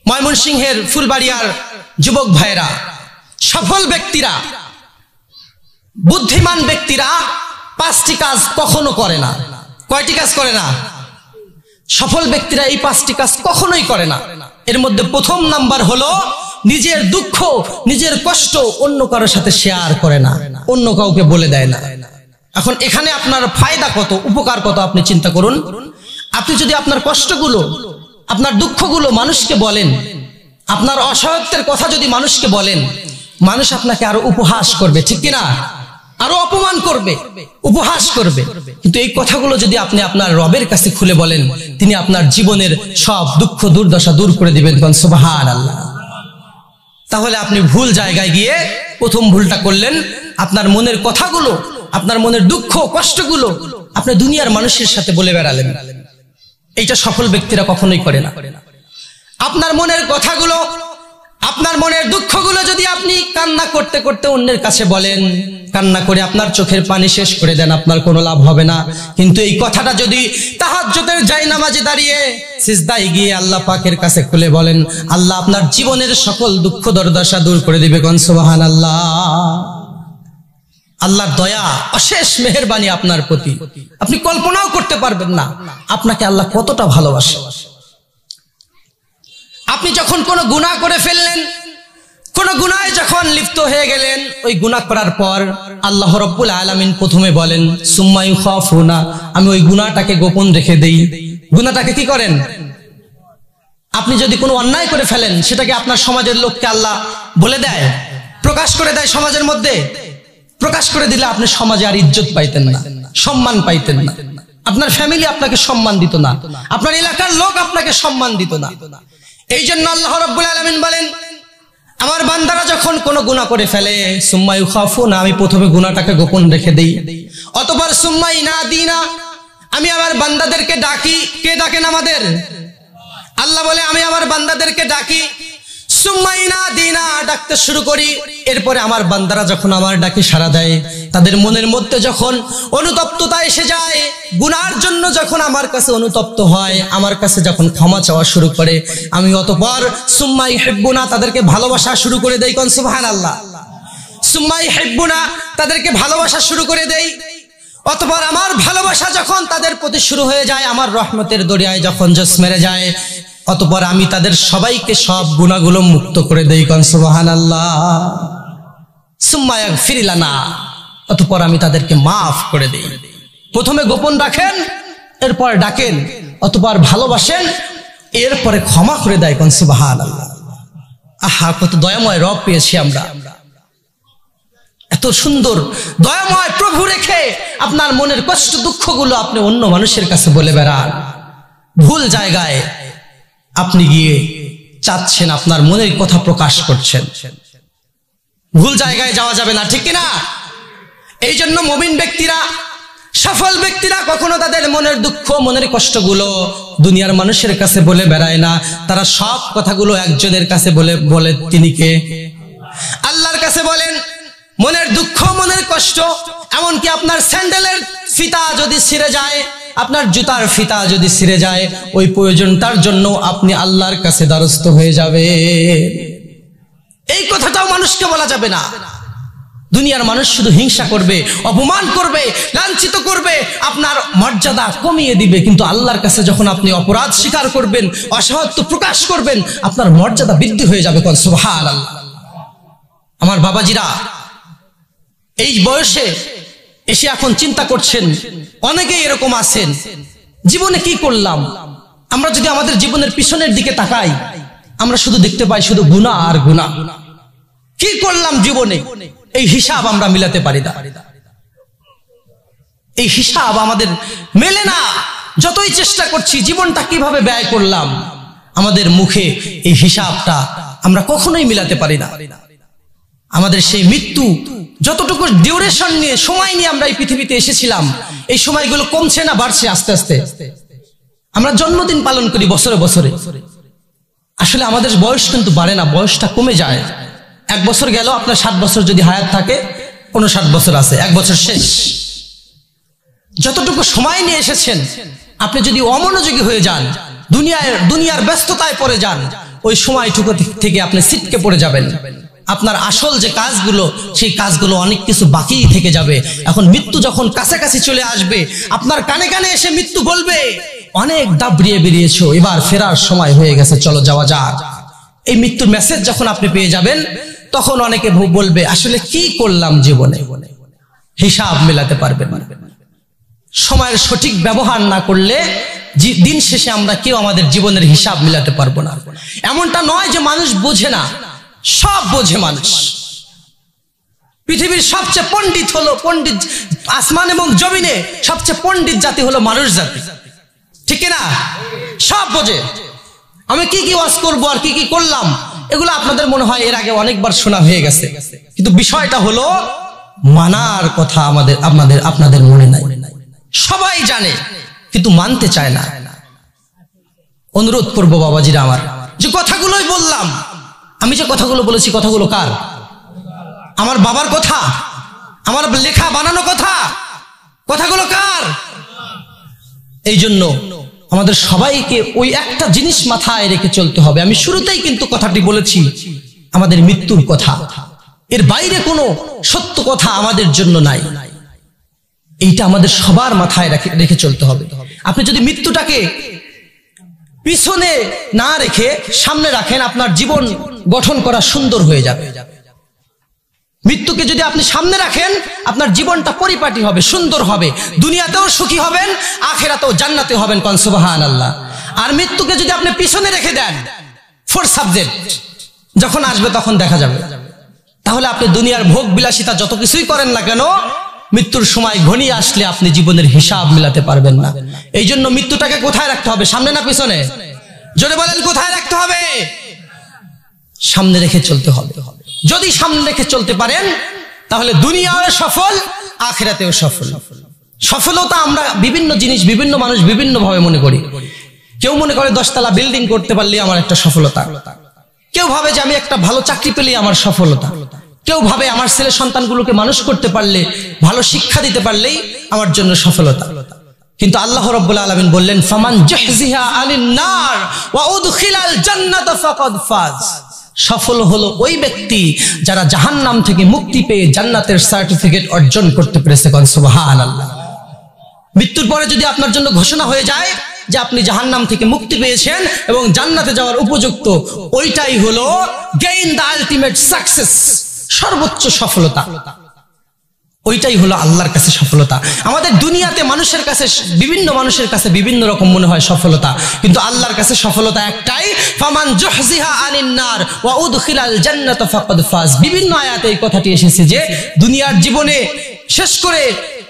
ময়মনসিংহের ফুলবাড়িয়ার যুবক ভাইরা, সফল ব্যক্তিরা, বুদ্ধিমান ব্যক্তিরা 5টি কাজ কখনো করে না। কয়টি কাজ করে না? সফল ব্যক্তিরা এই 5টি কাজ কখনোই করে না। এর মধ্যে প্রথম নাম্বার হলো নিজের দুঃখ, নিজের কষ্ট অন্য কারোর সাথে শেয়ার করে না, অন্য কাউকে বলে দেয় না। এখন এখানে আপনার ফায়দা কত, উপকার কত আপনি চিন্তা করুন। আপনি যদি আপনার কষ্টগুলো, আপনার দুঃখগুলো মানুষকে বলেন, আপনার অসহায়ত্বের কথা যদি মানুষকে বলেন, মানুষ আপনাকে আরো উপহাস করবে, ঠিক কিনা? আরো অপমান করবে, উপহাস করবে। কিন্তু এই কথাগুলো যদি আপনি আপনার রবের কাছে খুলে বলেন, তিনি আপনার জীবনের সব দুঃখ দুর্দশা দূর করে দিবেন। সুবহানাল্লাহ। তাহলে আপনি ভুল জায়গায় গিয়ে প্রথম ভুলটা করলেন। আপনার মনের কথাগুলো, আপনার মনের দুঃখ কষ্টগুলো আপনি দুনিয়ার মানুষের সাথে বলে বেড়ালেন। এইটা সফল ব্যক্তিরা কখনোই করে না। আপনার মনের কথাগুলো, আপনার মনের দুঃখগুলো যদি আপনি কান্না করতে করতে অন্যের কাছে বলেন, কান্না করে আপনার চোখের পানি শেষ করে দেন, আপনার কোনো লাভ হবে না। কিন্তু এই কথাটা যদি তাহাজ্জুদের জায়নামাজে দাঁড়িয়ে সিজদায় গিয়ে আল্লাহ পাকের কাছে খুলে বলেন, আল্লাহ আপনার জীবনের সকল দুঃখ দুর্দশা দূর করে দিবে। কোন সুবহানাল্লাহ। আল্লাহর দয়া, অশেষ মেহেরবানি আপনার প্রতি আপনি কল্পনাও করতে পারবেন না আপনাকে আল্লাহ কতটা ভালোবাসে। আপনি যখন কোনো গুনাহ করে ফেললেন, কোন গুনাহে যখন লিপ্ত হয়ে গেলেন, ওই গুনাহ করার পর আল্লাহ রাব্বুল আলামিন প্রথমে বলেন সুম্মা ইউখাফুনা, আমি ওই গুনাহটাকে গোপন রেখে দেই। গুনাহটাকে কি করেন? আপনি যদি কোনো অন্যায় করে ফেলেন, সেটাকে আপনার সমাজের লোককে আল্লাহ বলে দেয়, প্রকাশ করে দেয় সমাজের মধ্যে। প্রকাশ করে দিলে আপনি সমাজে আর ইজ্জত পাইতেন না, সম্মান পাইতেন না, আপনার ফ্যামিলি আপনাকে সম্মান দিত না, আপনার এলাকার লোক আপনাকে সম্মান দিত না। এই জন্য আল্লাহ রাব্বুল আলামিন বলেন, আমার বান্দারা যখন কোনো গুনাহ করে ফেলে, সুম্মা ইউখাফুনা, আমি প্রথমে গুনাহটাকে গোপন রেখে দেই। অতঃপর সুম্মা ইনাদিনা, আমি আমার বান্দাদেরকে ডাকি। কে ডাকেন? আমাদের আল্লাহ বলে, আমি আমার বান্দাদেরকে ডাকি। সুম্মা ইনাদিনা, ডাকতে শুরু করি। এরপরে আমার বান্দারা যখন আমার ডাকে সাড়া দেয়, তাদের মনের মধ্যে যখন অনুতপ্ততা এসে যায়, গুনার জন্য যখন আমার কাছে অনুতপ্ত হয়, আমার কাছে যখন ক্ষমা চাওয়া শুরু করে, আমি অতঃপর সুম্মা ইউহিব্বুনা, তাদেরকে ভালোবাসা শুরু করে দেই। কোন সুবহানাল্লাহ। সুম্মা ইউহিব্বুনা, তাদেরকে ভালোবাসা শুরু করে দেই। অতঃপর আমার ভালোবাসা যখন তাদের প্রতি শুরু হয়ে যায়, আমার রহমতের দরিয়ায় যখন জোশ মেরে যায়, অতঃপর আমি তাদের সবাইকে সব গুনাহগুলো মুক্ত করে দেই। কোন সুবহানাল্লাহ। সুম্মা ইয়াগফির লানা, অতঃপর আমি তাদেরকে মাফ করে দেই। প্রথমে গোপন রাখেন, এরপর ডাকেন, অতঃপর ভালোবাসেন, এরপরে ক্ষমা করে দেয়। কোন সুবহানাল্লাহ। আহা, কত দয়াময় রব পেয়েছি আমরা। এত সুন্দর দয়াময় প্রভু রেখে আপনার মনের কষ্ট দুঃখগুলো আপনি অন্য মানুষের কাছে বলে বেড়ান। ভুল জায়গায় আপনি গিয়ে চাচ্ছেন, আপনার মনের কথা প্রকাশ করছেন। ভুল জায়গায় যাওয়া যাবে না, ঠিক কিনা? এই জন্য মুমিন ব্যক্তিরা, সফল ব্যক্তিরা কখনো তাদের মনের দুঃখ, মনের কষ্টগুলো দুনিয়ার মানুষের কাছে বলে বেড়ায় না। তারা সব কথাগুলো একজনের কাছে বলে তিনি কে? আল্লাহর কাছে বলেন। মনের দুঃখ, মনের কষ্ট, এমনকি আপনার স্যান্ডেলের ফিতা যদি ছিঁড়ে যায়, আপনার জুতার ফিতা যদি ছিঁড়ে যায়, ওই প্রয়োজনটার জন্য আপনি আল্লাহর কাছে দ্বারস্থ হয়ে যাবে। এই কথাটাও মানুষকে বলা যাবে না। দুনিয়ার মানুষ শুধু হিংসা করবে, অপমান করবে, লাঞ্ছিত করবে, আপনার মর্যাদা কমিয়ে দিবে। কিন্তু আল্লাহর কাছে যখন আপনি অপরাধ স্বীকার করবেন, অসহায়ত্ব প্রকাশ করবেন, আপনার মর্যাদা বৃদ্ধি হয়ে যাবে। কোন সুবহানাল্লাহ। আমার বাবাজিরা, এই বয়সে এসে এখন চিন্তা করছেন, অনেকেই এরকম আছেন, জীবনে কি করলাম? আমরা যদি আমাদের জীবনের পিছনের দিকে তাকাই, আমরা শুধু দেখতে পাই শুধু গুনাহ আর গুনাহ। কি করলাম জীবনে, এই হিসাব আমরা মিলাতে পারি না। এই হিসাব আমাদের মেলে না। যতই চেষ্টা করছি, জীবনটা কিভাবে ব্যয় করলাম, আমাদের মুখে এই হিসাবটা আমরা কখনোই মিলাতে পারি না। আমাদের সেই মৃত্যু, যতটুকু ডিউরেশন নিয়ে, সময় নিয়ে আমরা এই পৃথিবীতে এসেছিলাম, এই সময়গুলো কমছে না বাড়ছে আস্তে আস্তে। আমরা জন্মদিন পালন করি বছরে বছরে, আসলে আমাদের বয়স কিন্তু বাড়ে না, বয়সটা কমে যায়। 1 বছর গেল, আপনার 7 বছর যদি হায়াত থাকে, 59 বছর আছে, 1 বছর শেষ। যতটুকু সময় নিয়ে এসেছেন, আপনি যদি অমনোযোগী হয়ে যান, দুনিয়ার ব্যস্ততায় পড়ে যান, ওই সময়টুকু থেকে আপনি ছিটকে পড়ে যাবেন। আপনার আসল যে কাজগুলো, সেই কাজগুলো অনেক কিছু বাকি থেকে যাবে। এখন মৃত্যু যখন কাছাকাছি চলে আসবে, আপনার কানে কানে এসে মৃত্যু বলবে, অনেক দাবড়িয়ে বেরিয়েছো, এবার ফেরার সময় হয়ে গেছে, চলো যাওয়া যাক। এই মৃত্যুর মেসেজ যখন আপনি পেয়ে যাবেন, তখন অনেকে বলবে আসলে কি করলাম জীবনে, হিসাব মেলাতে পারবেন না। সময়ের সঠিক ব্যবহার না করলে দিন শেষে আমরা কেউ আমাদের জীবনের হিসাব মেলাতে পারবো না। এমনটা নয় যে মানুষ বোঝে না, সব বোঝে মানুষ। পৃথিবীর সবচেয়ে পণ্ডিত হলো পণ্ডিত, আসমান এবং জমিনে সবচেয়ে পণ্ডিত জাতি হলো মানুষ জাতি, ঠিক না? সব বোঝে। আমি কি কি ওয়াজ করবো আর কি কি করলাম, এগুলো আপনাদের মনে হয় এর আগে অনেকবার শোনা হয়ে গেছে, কিন্তু বিষয়টা হলো মানার কথা আপনাদের মনে নাই। সবাই জানে কিন্তু মানতে চায় না। অনুরোধ করবো বাবাজিরা আমার, যে কথাগুলোই বললাম, আমি যে কথাগুলো বলেছি, কথাগুলো কার? আমার বাবার কথা, আমার লেখা বানানো কথা, কথাগুলো কার? এই জন্য আমাদের সবাইকে ওই একটা জিনিস মাথায় রেখে চলতে হবে। আমি শুরুতেই কিন্তু কথাটি বলেছি, আমাদের মৃত্যুর কথা, এর বাইরে কোনো সত্য কথা আমাদের জন্য নাই। এইটা আমাদের সবার মাথায় রেখে চলতে হবে। আপনি যদি মৃত্যুটাকে পিছনে না রেখে সামনে রাখেন, আপনার জীবন গঠন করা সুন্দর হয়ে যাবে। মৃত্যুকে যদি আপনি সামনে রাখেন, আপনার জীবনটা পরিপাটি হবে, সুন্দর হবে, দুনিয়াতেও সুখী হবেন, আখিরাতেও জান্নাতে হবেন, কোন সুবহানাল্লাহ। আর মৃত্যুকে যদি আপনি পিছনে রেখে দেন, ফোর সাবজেক্ট, যখন আসবে তখন দেখা যাবে, তাহলে আপনি দুনিয়ার ভোগ বিলাসিতা যত কিছুই করেন না কেন, মৃত্যুর সময় ঘনিয়ে আসলে আপনি জীবনের হিসাব মিলাতে পারবেন না। এই জন্য মৃত্যুটাকে কোথায় রাখতে হবে? সামনে না পিছনে? জোরে বলেন, কোথায় রাখতে হবে? সামনে রেখে চলতে হবে। যদি সামনে রেখে চলতে পারেন, তাহলে দুনিয়াও সফল, আখিরাতেও সফল। সফলতা আমরা বিভিন্ন জিনিস, বিভিন্ন মানুষ বিভিন্ন ভাবে মনে করি। কেউ মনে করে 10 তলা বিল্ডিং করতে পারলে আমার একটা সফলতা, কেউ ভাবে যে আমি একটা ভালো চাকরি পেলে আমার সফলতা, কেউ ভাবে আমার ছেলে সন্তানগুলোকে মানুষ করতে পারলে, ভালো শিক্ষা দিতে পারলেই আমার জন্য সফলতা। কিন্তু আল্লাহ রাব্বুল আলামিন বললেন, ফামান জাহজিহা আনিন নার ওয়া উদখিলাল জান্নাতা ফাকাদ ফাজ। সফল হলো ওই ব্যক্তি যারা জাহান্নাম থেকে মুক্তি পেয়ে জান্নাতের সার্টিফিকেট অর্জন করতে পেরেছে, কোন সুবহানাল্লাহ। মৃত্যুর পরে যদি আপনার জন্য ঘোষণা হয়ে যায় যে আপনি জাহান্নাম থেকে মুক্তি পেয়েছেন এবং জান্নাতে যাওয়ার উপযুক্ত, ওইটাই হলো গেইন দ্য আলটিমেট সাকসেস, সর্বোচ্চ সফলতা। ওইটাই হলো আল্লাহর কাছে সফলতা। আমাদের দুনিয়াতে মানুষের কাছে, বিভিন্ন মানুষের কাছে বিভিন্ন রকম মনে হয় সফলতা, কিন্তু আল্লাহর কাছে সফলতা একটাই, ফামান জুহজিহা আনিন নার ওয়া উদখিলাল জান্নাতা ফাকাদ ফাজ। বিভিন্ন আয়াতে এই কথাটি এসেছে যে দুনিয়ার জীবনে শেষ করে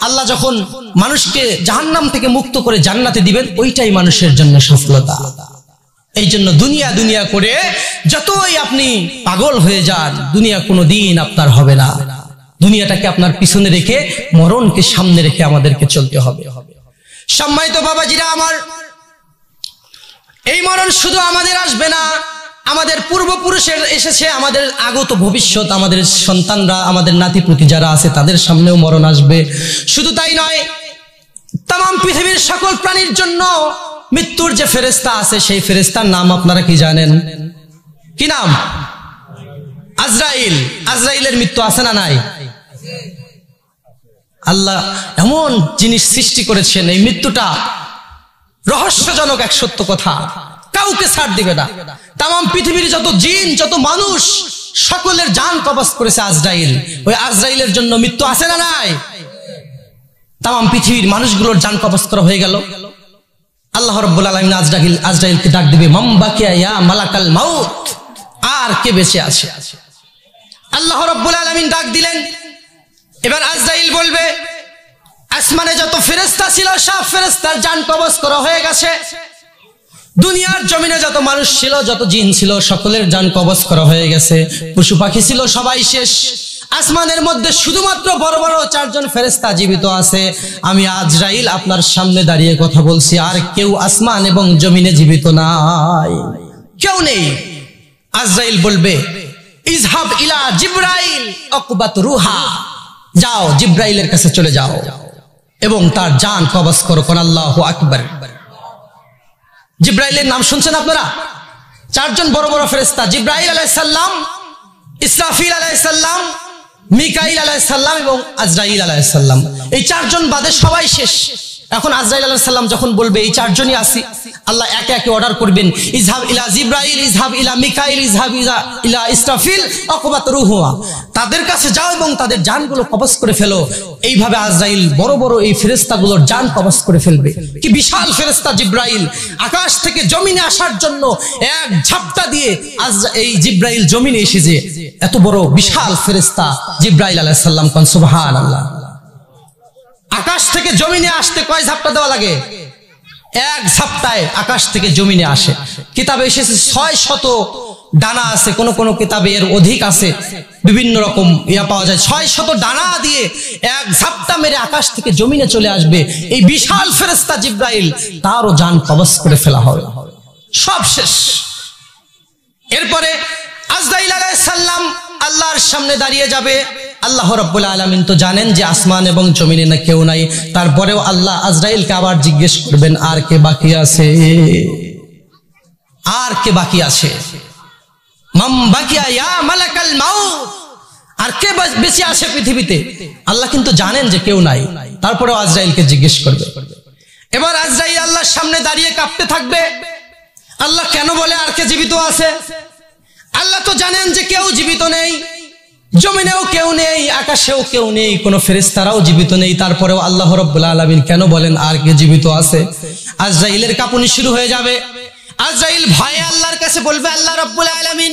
আল্লাহ যখন মানুষকে জাহান্নাম থেকে মুক্ত করে জান্নাতে দিবেন, ওইটাই মানুষের জন্য সফলতা। এই জন্য দুনিয়া দুনিয়া করে যতই আপনি পাগল হয়ে যান, দুনিয়া কোনোদিন আপনার হবে না। দুনিয়াটাকে আপনার পিছনে রেখে, মরণকে সামনে রেখে আমাদেরকে চলতে হবে। সম্মানিত বাবাজিরা আমার, এই মরণ শুধু আমাদের আসবে না, আমাদের পূর্বপুরুষের এসেছে, আমাদের আগত ভবিষ্যৎ, আমাদের সন্তানরা, আমাদের নাতিপুতি যারা আছে তাদের সামনেও মরণ আসবে। শুধু তাই নয়, তাম পৃথিবীর সকল প্রাণীর জন্য মৃত্যুর যে ফেরেশতা আছে, সেই ফেরেশতার নাম আপনারা কি জানেন? কি নাম? আজরাইল। আজরাইলের মৃত্যু আছে না নাই? আল্লাহ এমন জিনিস সৃষ্টি করেছেন, এই মৃত্যুটা রহস্যজনক এক সত্য কথা, কাউকে ছাড় দিবে না। তাম পৃথিবীর যত জিন, যত মানুষ, সকলের জান কবজ করেছে আজরাইল। ওই আজরাইলের জন্য মৃত্যু আছে না নাই? তাম পৃথিবীর মানুষগুলোর জান কবজ করা হয়ে গেল। আল্লাহ রাব্বুল আলামিন আজরাইলকে ডাক দিবে, মান বাকিয়া ইয়া মালাকাল মাউত, আর কে বেঁচে আছে? আল্লাহ রাব্বুল আলামিন ডাক দিলেন। এবার আজরাইল বলবে, আসমানে যত ফেরেশতা ছিল সব ফেরেশতার জান কবজ করা হয়ে গেছে। দুনিয়ার জমিনে যত মানুষ ছিল, যত জিন ছিল, সকলের জান কবজ করা হয়ে গেছে। পশু পাখি ছিল, সবাই শেষ। আসমানের মধ্যে শুধুমাত্র বড় বড় 4 জন ফেরেশতা জীবিত আছে। আমি আজরাইল আপনার সামনে দাঁড়িয়ে কথা বলছি, আর কেউ আসমান এবং জমিনে জীবিত নাই, কেউ নেই। আজরাইল বলবে, ইজহাব ইলা জিবরাইল আকবাত রুহা, যাও জিবরাইলের কাছে চলে যাও এবং তার জান কবজ করো, কোন আল্লাহু আকবার। জিবরাইলের নাম শুনছেন আপনারা? চারজন বড় বড় ফেরেশতা, জিব্রাইল আলাইহিস সালাম, ইসরাফিল আলাইহিস সালাম, মিকাইল আলাইহিস সালাম এবং আজরাইল আলাইহিস সালাম। এই চারজন বাদে সবাই শেষ। এখন আজরাইল আলাইহিস সালাম যখন বলবে এই চারজনই আসি, আল্লাহ একে একে অর্ডার করবেন, ইজহাব ইলা জিব্রাইল, ইজহাব ইলা মিকাইল, ইজহাব ইলা ইসরাফিল আকুবাত রূহুয়া, তাদের কাছে যাও এবং তাদের জানগুলো কবজ করে ফেলো। এইভাবে আজরাইল বড় বড় এই ফেরেশতাগুলোর জান কবজ করে ফেলবে। কি বিশাল ফেরেশতা জিব্রাইল! আকাশ থেকে জমিনে আসার জন্য এক ঝাপটা দিয়ে এই জিব্রাইল জমিনে এসেছে। এত বড় বিশাল ফেরেশতা জিব্রাইল আলাইহিস সালাম, কোন সুবহানাল্লাহ। আকাশ থেকে জমিনে আসতে কয় ঝাপটা দেওয়া লাগে? এক ঝাপটায় আকাশ থেকে জমিনে আসে। কিতাবে এসেছে 600 ডানা আছে, কোন কোন কিতাবে এর অধিক আছে, বিভিন্ন রকম পাওয়া যায়। 600 ডানা দিয়ে এক ঝাপটা মেরে আকাশ থেকে জমিনে চলে আসবে এই বিশাল ফেরেশতা জিব্রাইল, তারও জান কবজ করে ফেলা হবে। সব শেষ। এরপরে আজরাইল আলাইহিস সালাম আল্লাহর সামনে দাঁড়িয়ে যাবে। আল্লাহ রাব্বুল আলামিন তো জানেন যে আসমান এবং জমিনে না কেউ নাই, তারপরেও আল্লাহ আজরাইলকে আবার জিজ্ঞেস করবেন, আর কে বাকি আছে? আর কে বাকি আছে? মাম বাকিয়া ইয়া মালাকাল মাউত, আর কে বেঁচে আছে পৃথিবীতে? আল্লাহ কিন্তু জানেন যে কেউ নাই, তারপরেও আজরাইলকে জিজ্ঞেস করবে। এবার আজরাইল আল্লাহর সামনে দাঁড়িয়ে কাঁপতে থাকবে। আল্লাহ কেন বলে আর কে জীবিত আছে? আল্লাহ তো জানেন যে কেউ জীবিত নেই, জমিনেও কেউ নেই, আকাশেও কেউ নেই, কোন ফেরেশতারাও জীবিত নেই, তারপরেও আল্লাহ রাব্বুল আলামিন কেন বলেন আর কে জীবিত আছে? আজরাইলের কাঁপুনি শুরু হয়ে যাবে। আজরাইল ভয়ে আল্লাহর কাছে বলবে, আল্লাহ রাব্বুল আলামিন,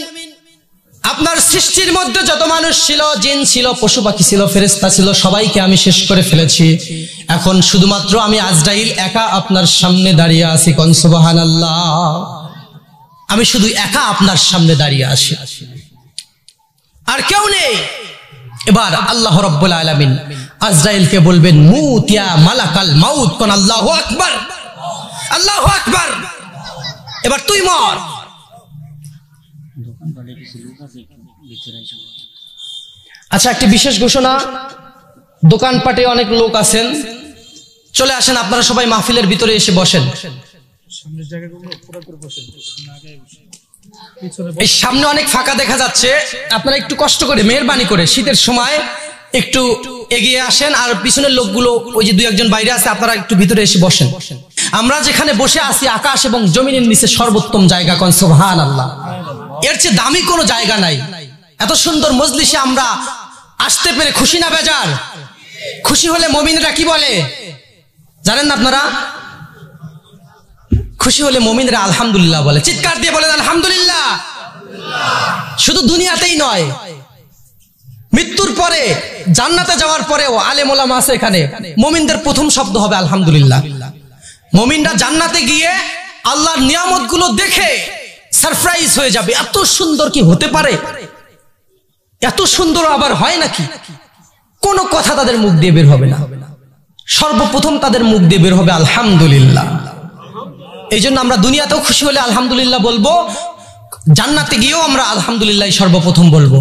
আপনার সৃষ্টির মধ্যে যত মানুষ ছিল, জিন ছিল, পশু পাখি ছিল, ফেরেশতা ছিল, সবাইকে আমি শেষ করে ফেলেছি। এখন শুধুমাত্র আমি আজরাইল একা আপনার সামনে দাঁড়িয়ে আছি, কোন সুবহানাল্লাহ। আমি শুধু একা আপনার সামনে দাঁড়িয়ে আছি, আর কেউ নেই। এবার আল্লাহ রাব্বুল আলামিন আজরাইলকে বলবেন, মুত ইয়া মালাকাল মাউত, কোন আল্লাহু আকবার, আল্লাহু আকবার। এবার তুই মর। আচ্ছা, একটি বিশেষ ঘোষণা, দোকানপাটে অনেক লোক আছেন, চলে আসেন, আপনারা সবাই মাহফিলের ভিতরে এসে বসেন। এই সামনে অনেক ফাঁকা দেখা যাচ্ছে, আপনারা একটু কষ্ট করে মেহেরবানি করে শীতের সময় একটু এগিয়ে আসেন, আর পিছনের লোকগুলো ওই যে 2-1 বাইরে আছে, আপনারা একটু ভিতরে এসে বসেন। আমরা যেখানে বসে আছি আকাশ এবং জমিনের নিচে সর্বোত্তম জায়গা, কোন সুবহানাল্লাহ। এর চেয়ে দামি কোনো জায়গা নাই। এত সুন্দর মজলিসে আমরা আসতে পেরে খুশি না বেজার? খুশি হলে মুমিনরা কি বলে জানেন না আপনারা? খুশি হলে মুমিনরা আলহামদুলিল্লাহ বলে। চিৎকার দিয়ে বলেন আলহামদুলিল্লাহ। শুধু দুনিয়াতেই নয়, মৃত্যুর পরে, জান্নাতে যাওয়ার পরেও আলেম ওলামা আছে এখানে, মুমিনদের প্রথম শব্দ হবে আলহামদুলিল্লাহ। মুমিনরা জান্নাতে গিয়ে আল্লাহর নিয়ামতগুলো দেখে সারপ্রাইজ হয়ে যাবে, এত সুন্দর কি হতে পারে, এত সুন্দর আবার হয় নাকি? কোনো কথা তাদের মুখ দিয়ে বের হবে না, সর্বপ্রথম তাদের মুখ দিয়ে বের হবে আলহামদুলিল্লাহ। এই জন্য আমরা দুনিয়াতেও খুশি হলে আলহামদুলিল্লাহ বলবো, জান্নাতে গিয়েও আমরা আলহামদুলিল্লাহ সর্বপ্রথম বলবো।